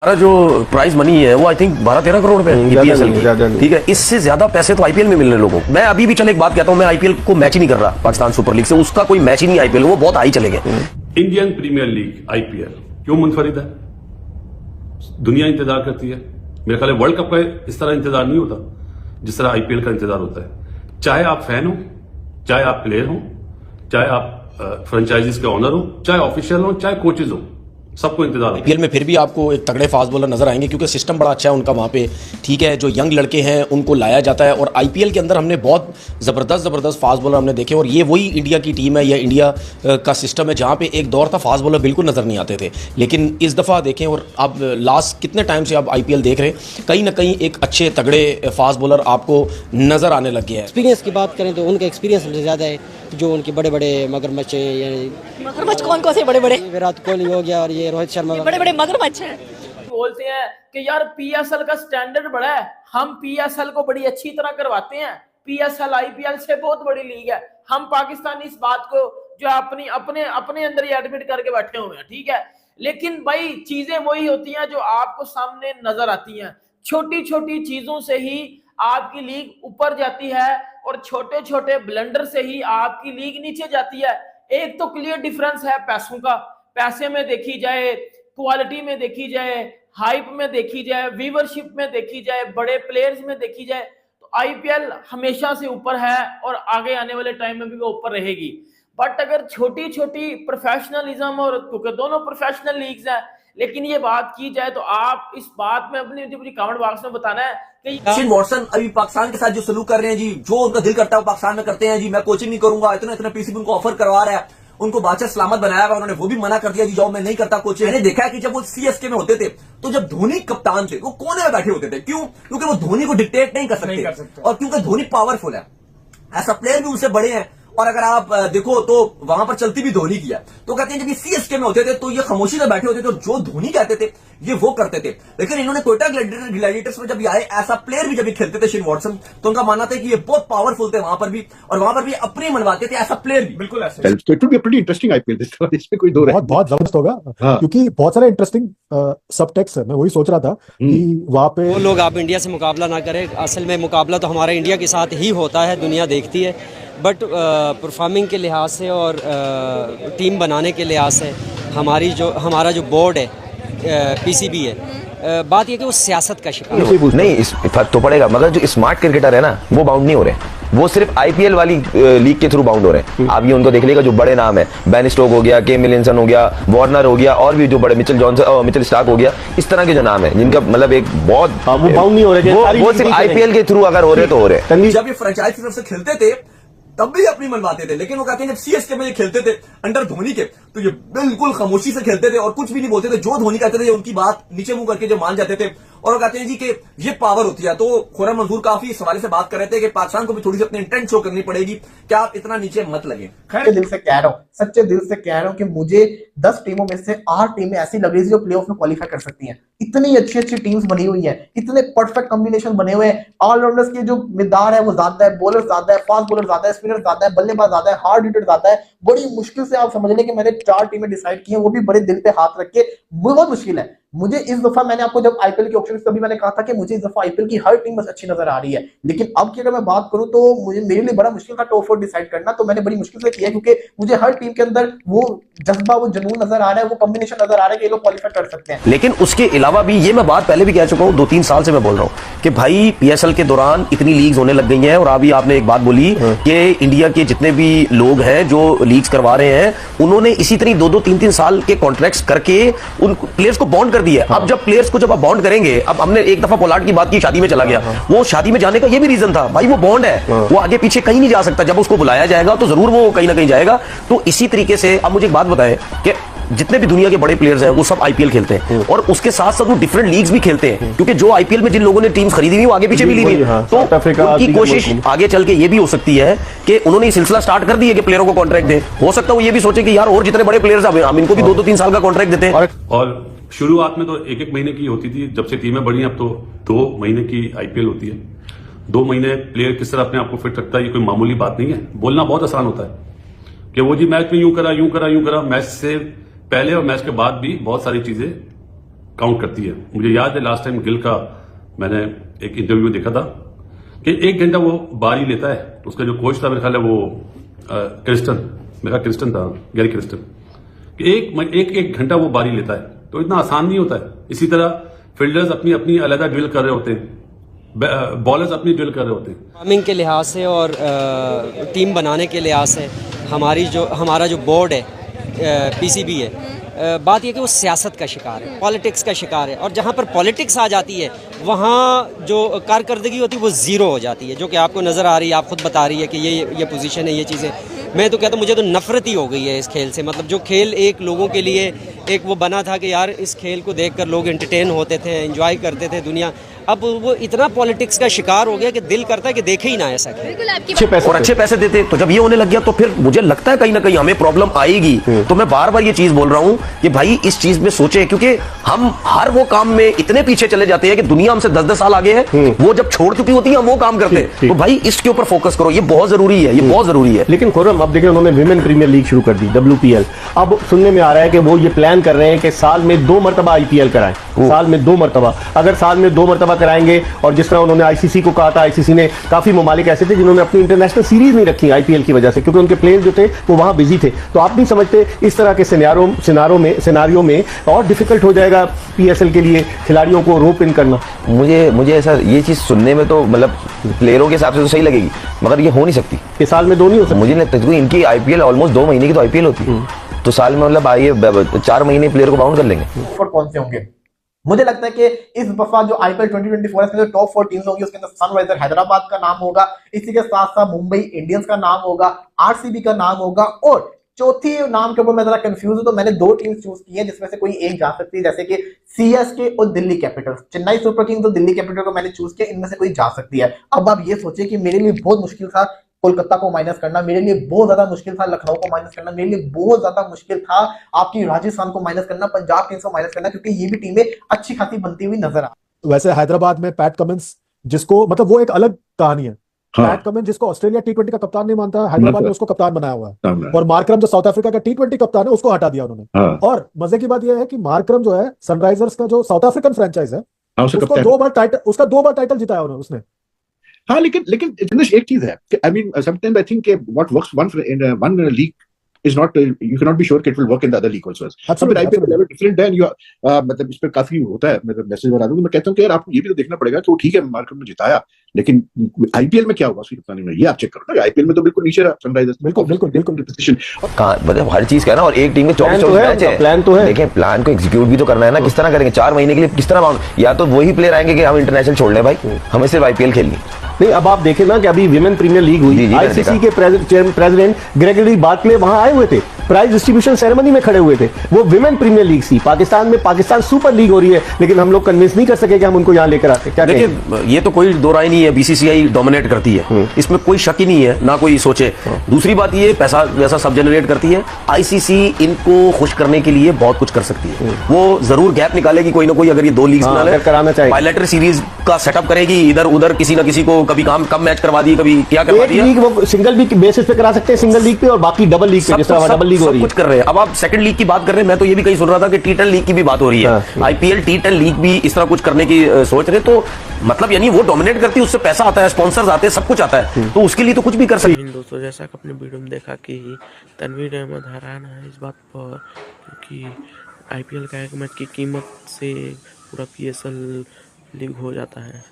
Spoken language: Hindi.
हमारा जो प्राइज मनी है वो आई थिंक 12-13 करोड़ रुपए ईपीएसएल की, ठीक है। इससे ज्यादा पैसे तो आईपीएल में मिलने लोगों को। मैं अभी भी चल एक बात कहता हूं, मैं आईपीएल को मैच ही नहीं कर रहा पाकिस्तान सुपर लीग से, उसका कोई मैच ही नहीं आईपीएल, वो बहुत हाई चले गए। इंडियन प्रीमियर लीग आईपीएल क्यों मुनफरिद है? दुनिया इंतजार करती है। मेरे ख्याल वर्ल्ड कप का इस तरह इंतजार नहीं होता जिस तरह आईपीएल का इंतजार होता है। चाहे आप फैन हो, चाहे आप प्लेयर हो, चाहे आप फ्रेंचाइजीज के ऑनर हो, चाहे ऑफिशियल हो, चाहे कोचेज हो, सबको इंतजार है। आईपीएल में फिर भी आपको एक तगड़े फास्ट बॉलर नजर आएंगे क्योंकि सिस्टम बड़ा अच्छा है उनका वहाँ पे, ठीक है। जो यंग लड़के हैं उनको लाया जाता है और आईपीएल के अंदर हमने बहुत ज़बरदस्त फास्ट बॉलर हमने देखे और ये वही इंडिया की टीम है या इंडिया का सिस्टम है जहाँ पे एक दौर था फास्ट बॉलर बिल्कुल नज़र नहीं आते थे, लेकिन इस दफ़ा देखें और आप लास्ट कितने टाइम से आप आईपीएल देख रहे हैं, कहीं ना कहीं एक अच्छे तगड़े फास्ट बॉलर आपको नज़र आने लग गया है। एक्सपीरियंस की बात करें तो उनका एक्सपीरियंस हमसे ज़्यादा है, जो उनके बड़े बड़े मगरमच्छ मगरमच्छ कौन से बड़े बड़े? विराट कोहली हो गया और ये रोहित शर्मा, बड़े बड़े मगरमच्छ हैं। बोलते हैं कि यार पीएसएल का स्टैंडर्ड बड़ा है, हम पीएसएल को बड़ी अच्छी तरह करवाते हैं, पीएसएल आईपीएल से बहुत बड़ी लीग है। हम पाकिस्तानी इस बात को जो अपनी अपने अंदर ही एडमिट करके बैठे हुए हैं, ठीक है। लेकिन भाई चीजें वही होती हैं जो आपको सामने नजर आती हैं। छोटी छोटी चीजों से ही आपकी लीग ऊपर जाती है और छोटे छोटे ब्लंडर से ही आपकी लीग नीचे जाती है। एक तो क्लियर डिफरेंस है पैसों का, पैसे में देखी जाए, क्वालिटी में देखी जाए, हाइप में देखी जाए, व्यूवरशिप में देखी जाए, बड़े प्लेयर्स में देखी जाए, तो आईपीएल हमेशा से ऊपर है और आगे आने वाले टाइम में भी वो ऊपर रहेगी। बट अगर छोटी छोटी प्रोफेशनलिज्म, और क्योंकि दोनों प्रोफेशनल लीग्स हैं, लेकिन ये बात की जाए तो आप इस बात में अपनी कमेंट बॉक्स में बताना है कि शेन वॉटसन अभी पाकिस्तान के साथ जो सलूक कर रहे हैं जी, जो उनका दिल करता है वो पाकिस्तान में करते हैं जी। मैं कोचिंग नहीं करूंगा, इतना पीसीबी उनको ऑफर करवा रहा है, उनको बादशाह सलामत बनाया हुआ, उन्होंने वो भी मना कर दिया जी जाओ मैं नहीं करता कोचिंग। मैंने देखा है कि जब वो सीएसके में होते थे तो जब धोनी कप्तान थे वो कोने में बैठे होते थे, क्यों? क्योंकि वो धोनी को डिक्टेट नहीं कर सकते और क्योंकि धोनी पावरफुल है, ऐसा प्लेयर भी उनसे बड़े हैं। और अगर आप देखो तो वहां पर चलती भी धोनी की है। तो कहते हैं जब ये सीएसके में होते थे तो ये खामोशी से बैठे होते थे और जो धोनी कहते थे ये वो करते थे। लेकिन इन्होंने कोयटा ग्लैडिएटर्स में जब ये आए, ऐसा प्लेयर भी जब ये खेलते थे शेन वॉटसन, तो उनका मानना था कि ये बहुत पावरफुल थे वहां पर भी, और वहां पर भी अपने मनवाते थे, ऐसा प्लेयर भी बिल्कुल ऐसे। तो it will be pretty interesting IPL इसमें कोई दो बहुत जबरदस्त होगा। हाँ। क्योंकि बहुत सारा इंटरेस्टिंग सब टेक्स्ट है। मैं वही सोच रहा था कि वहां पे वो लोग आप इंडिया से मुकाबला ना करें। असल में मुकाबला तो हमारा इंडिया के साथ ही होता है, दुनिया देखती है, बट परफॉर्मिंग के लिहाज से और टीम बनाने के लिहाज से हमारा जो बोर्ड है, पीसीबी है, बात यह कि वो सियासत का शिकार नहीं, इस फर्क तो पड़ेगा, मगर जो स्मार्ट क्रिकेटर है ना वो बाउंड नहीं हो रहे, वो सिर्फ आईपीएल वाली लीग के थ्रू बाउंड हो रहे हैं। आप ये उनको देख लीजिएगा, जो बड़े नाम है, बेन स्टोक हो गया, के मिलिनसन हो गया, वार्नर हो गया, और भी जो बड़े मिचेल स्टार्क हो गया, इस तरह के जो नाम है जिनका मतलब एक बहुत वो बाउंड नहीं हो रहे, वो सिर्फ आईपीएल के थ्रू अगर हो रहे तो हो रहे। जब ये फ्रेंचाइज की तरफ से खेलते थे तब भी अपनी मनवाते थे, लेकिन वो कहते हैं जब सीएसके में ये खेलते थे अंडर धोनी के तो ये बिल्कुल खामोशी से खेलते थे और कुछ भी नहीं बोलते थे। जो धोनी कहते थे उनकी बात नीचे मुंह करके जो मान जाते थे, और वो कहते हैं जी कि ये पावर होती है। तो खुर्रम मंजूर काफी इस हवाले से बात कर रहे थे कि पाकिस्तान को भी थोड़ी सी अपनी इंटेंट शो करनी पड़ेगी कि आप इतना नीचे मत लगे। खैर दिल से कह रहा हूँ, सच्चे दिल से कह रहा हूँ कि मुझे 10 टीमों में से 8 टीमें ऐसी लग रही थी जो प्लेऑफ में क्वालिफाई कर सकती हैं। इतनी अच्छी टीम्स बनी हुई हैं, इतने परफेक्ट कॉम्बिनेशन बने हुए हैं। ऑलराउंडर्स की जो मिकदार है वो ज्यादा है, बॉलर ज्यादा है, फास्ट बॉलर ज्यादा है, स्पिनर ज्यादा है, बल्लेबाज ज्यादा है, हार्ड हिटर ज्यादा है। बड़ी मुश्किल से आप समझ लें कि मैंने 4 टीमें डिसाइड की हैं, वो भी बड़े दिल पे हाथ रख के। बहुत मुश्किल है मुझे इस दफा। मैंने आपको जब आईपीएल के ऑप्शन तभी मैंने कहा था कि मुझे इस दफा आईपीएल की हर टीम बस अच्छी नजर आ रही है, लेकिन अब की अगर मैं बात करूं तो मेरे लिए बड़ा मुश्किल था टॉप 4 डिसाइड करना। तो मैंने बड़ी मुश्किल से किया क्योंकि मुझे हर टीम के अंदर वो जज्बा, वो जुनून नजर आ रहा है, वो कॉम्बिनेशन नजर आ रहा है कि ये लोग क्वालिफाई कर सकते हैं। लेकिन उसके अलावा भी ये मैं बात पहले भी कह चुका हूं, 2-3 साल से मैं बोल रहा हूं कि भाई पीएसएल के दौरान इतनी लीग्स होने लग गई हैं, और अभी आपने एक बात बोली कि इंडिया के जितने भी लोग हैं जो लीग्स करवा रहे हैं उन्होंने इसी तरह 2-2, 3-3 साल के कॉन्ट्रैक्ट्स करके उन प्लेयर्स को बॉन्ड कर दिया। अब जब प्लेयर्स को जब आप बॉन्ड करेंगे, अब हमने एक दफा पोलार्ड की बात की, शादी में चला गया, वो शादी में जाने का ये भी रीजन था भाई, वो बॉन्ड है, वो आगे पीछे कहीं नहीं जा सकता, जब उसको बुलाया जाएगा तो जरूर वो कहीं ना कहीं जाएगा। तो इसी तरीके से अब मुझे एक बात बताएं कि जितने भी दुनिया के बड़े प्लेयर्स हैं वो सब आईपीएल खेलते हैं, और उसके साथ साथ वो डिफरेंट लीग्स भी खेलते हैं, क्योंकि जो आईपीएल में जिन लोगों ने टीम्स खरीदी हुई वो आगे पीछे भी ली हुई। तो उनकी कोशिश आगे चल के ये भी हो सकती है कि उन्होंने सिलसिला स्टार्ट कर दिया कि प्लेयरों को कॉन्ट्रैक्ट दें। हो सकता है वो ये भी सोचे कि यार और जितने बड़े प्लेयर्स हम इनको भी 2-2, 3 साल का कॉन्ट्रैक्ट देते हैं। और शुरुआत में तो 1-1 महीने की होती थी, जब से टीमें बढ़ी अब तो 2 महीने की आईपीएल होती है। 2 महीने प्लेयर किस तरह अपने आप को फिट रखता है ये कोई मामूली बात नहीं है। बोलना बहुत आसान होता है कि वो जी मैच में यूं करा, मैच से पहले और मैच के बाद भी बहुत सारी चीजें काउंट करती है। मुझे याद है लास्ट टाइम गिल का मैंने एक इंटरव्यू देखा था कि 1 घंटा वो बारी लेता है, उसका जो कोच था मेरे ख्याल है वो क्रिस्टन था, गैरी क्रिस्टन, एक घंटा वो बारी लेता है, तो इतना आसान नहीं होता है। इसी तरह फील्डर्स अपनी अपनी अलग ड्रिल कर रहे होते हैं, बॉलर्स अपनी ड्रिल कर रहे होते हैं। परफॉर्मिंग के लिहाज से और टीम बनाने के लिहाज से हमारा जो बोर्ड है पीसीबी है, बात यह कि वो सियासत का शिकार है, पॉलिटिक्स का शिकार है, और जहाँ पर पॉलिटिक्स आ जाती है वहाँ जो कारकर्दगी होती है वो ज़ीरो हो जाती है, जो कि आपको नज़र आ रही है, आप खुद बता रही है कि ये पोजीशन है, ये चीज़ें। मैं तो कहता हूँ मुझे तो नफरत ही हो गई है इस खेल से। मतलब जो खेल एक लोगों के लिए एक वो बना था कि यार इस खेल को देखकर लोग एंटरटेन होते थे, एंजॉय करते थे दुनिया, अब वो इतना पॉलिटिक्स का शिकार हो गया कि दिल करता है कि देखे ही ना ऐसा खेल। अच्छे पैसे देते, तो जब ये होने लग गया तो फिर मुझे लगता है कहीं ना कहीं हमें प्रॉब्लम आएगी। तो मैं बार बार ये चीज बोल रहा हूं कि भाई इस चीज में सोचे, क्योंकि हम हर वो काम में इतने पीछे चले जाते हैं कि दुनिया हमसे 10-10 साल आगे है, वो जब छोड़ चुकी होती है हम वो काम करते हैं। तो भाई इसके ऊपर फोकस करो, ये बहुत जरूरी है, ये बहुत जरूरी है। लेकिन खुर्रम अब देखिए उन्होंने विमेन प्रीमियर लीग शुरू कर दी, WPL। अब सुनने में आ रहा है कि वो ये प्लान कर रहे हैं कि साल में 2 मरतबा IPL कराएं, साल में 2 मरतबा। अगर साल में 2 मरतबा कराएंगे, और जिस तरह उन्होंने ICC को कहा था, ICC ने काफी ममालिक ऐसे थे जिन्होंने अपनी इंटरनेशनल सीरीज नहीं रखी IPL की वजह से, क्योंकि उनके प्लेयर्स जो थे वो वहां बिजी थे। तो आप नहीं समझते इस तरह के सिनारियों में और डिफिकल्ट हो जाएगा PSL के लिए खिलाड़ियों को रोप इन करना? मुझे ऐसा ये चीज सुनने में तो मतलब प्लेयरों के हिसाब से तो सही लगेगी, मगर ये हो नहीं सकती कि साल में 2 नहीं हो सकती। मुझे नहीं लगता, क्योंकि इनकी IPL ऑलमोस्ट 2 महीने की तो IPL होती है, तो साल में मतलब आइए 4 महीने प्लेयर को बाउंड कर लेंगे। और कौन से होंगे? मुझे लगता है कि इस दफा जो IPL 2024 है, जो टॉप 4 टीम्स होंगी उसके अंदर सनराइजर हैदराबाद का नाम होगा, इसी के साथ साथ मुंबई इंडियंस का नाम होगा, RCB का नाम होगा, और चौथी नाम के ऊपर मैं जरा कंफ्यूज हूं, तो मैंने 2 टीम्स चूज की है जिसमें से कोई एक जा सकती है, जैसे कि CSK और Delhi Capitals. Chennai super Kings और दिल्ली कैपिटल को मैंने चूज किया, इनमें से कोई जा सकती है। अब आप ये सोचिए कि मेरे लिए बहुत मुश्किल था कोलकाता को माइनस करना, मेरे लिए बहुत ज्यादा मुश्किल था लखनऊ को माइनस करना, मेरे लिए बहुत ज्यादा मुश्किल था आपकी राजस्थान को माइनस करना, पंजाब किंग्स को माइनस करना, क्योंकि ये भी टीमें अच्छी खासी बनती हुई नजर आ। वैसे हैदराबाद में पैट कमिंस, जिसको मतलब वो एक अलग कहानी है। पैट कमिंस जिसको ऑस्ट्रेलिया T20 का कप्तान नहीं मानता, हैदराबाद में उसको कप्तान बनाया हुआ है, और मार्करम जो साउथ अफ्रीका का T20 कप्तान है उसको हटा दिया उन्होंने। और मजे की बात यह है कि मार्करम जो है सनराइजर्स का जो साउथ अफ्रीकन फ्रेंचाइज है, उसको 2 बार टाइटल जिताया उसने। हाँ, लेकिन एक चीज है कि I mean sometimes I think what works one league is not you cannot be sure it will work in the other league also. Absolutely, IPL level different है, मतलब इस पे काफी होता है। मतलब मैसेज बना दूं, मैं कहता हूं कि यार आपको ये भी तो देखना पड़ेगा कि वो ठीक है मार्केट में जिताया, लेकिन IPL में क्या हुआ उसकी कप्तानी में, ये आप चेक करो ना। IPL में तो बिल्कुल नीचे रहा सनराइजर्स, बिल्कुल पोजीशन। मतलब हर चीज का ना, और एक टीम में 24 मैच है, प्लान तो है, लेकिन प्लान को एग्जीक्यूट भी तो करना है ना। किस तरह करेंगे 4 महीने के लिए, किस तरह बाउंड? या तो वही प्लेयर आएंगे कि हम इंटरनेशनल छोड़ लें भाई, हमें सिर्फ IPL खेलनी नहीं। अब आप देखें ना कि अभी विमेन प्रीमियर लीग हुई, ICC के प्रेसिडेंट ग्रेगरी बार्कले वहां आए हुए थे, प्राइज डिस्ट्रीब्यूशन सेरेमनी में खड़े हुए थे। वो विमेन प्रीमियर लीग थी। पाकिस्तान में पाकिस्तान सुपर लीग हो रही है, लेकिन हम लोग कन्विंस नहीं कर सके कि हम उनको यहाँ लेकर आते। क्या देखिए, ये तो कोई दो राय नहीं है, BCCI डोमिनेट करती है, इसमें कोई शक ही नहीं है, ना कोई सोचे। दूसरी बात ये, पैसा वैसा सब जनरेट करती है। ICC इनको खुश करने के लिए बहुत कुछ कर सकती है, वो जरूर गैप निकालेगी कोई ना कोई। अगर ये 2 लीग कराना चाहिए, बायलैटरल सीरीज का सेटअप करेगी, इधर उधर किसी ना किसी को कभी कम मैच करवा दी, कभी क्या करवा दिया। लीग वो सिंगल लीग बेसिस पे करा सकते हैं, सिंगल लीग पे, और बाकी डबल लीग पे, जिस तरह डबल लीग हो रही है, कुछ कर रहे हैं। अब आप सेकंड लीग की बात कर रहे हैं, मैं तो ये भी कहीं सुन रहा था कि T10 लीग की भी बात हो रही है। IPL T10 लीग भी इस तरह कुछ करने की सोच रहे, तो मतलब यानी वो डोमिनेट करती है, उससे पैसा आता है, स्पॉन्सर्स आते हैं, सब कुछ आता है, तो उसके लिए तो कुछ भी कर सकते हैं। दोस्तों, जैसा कि अपने वीडियो में देखा कि तनवीर अहमद हैरान है इस बात पर, क्योंकि IPL का एक मैच की कीमत से पूरा PSL लीग हो जाता है।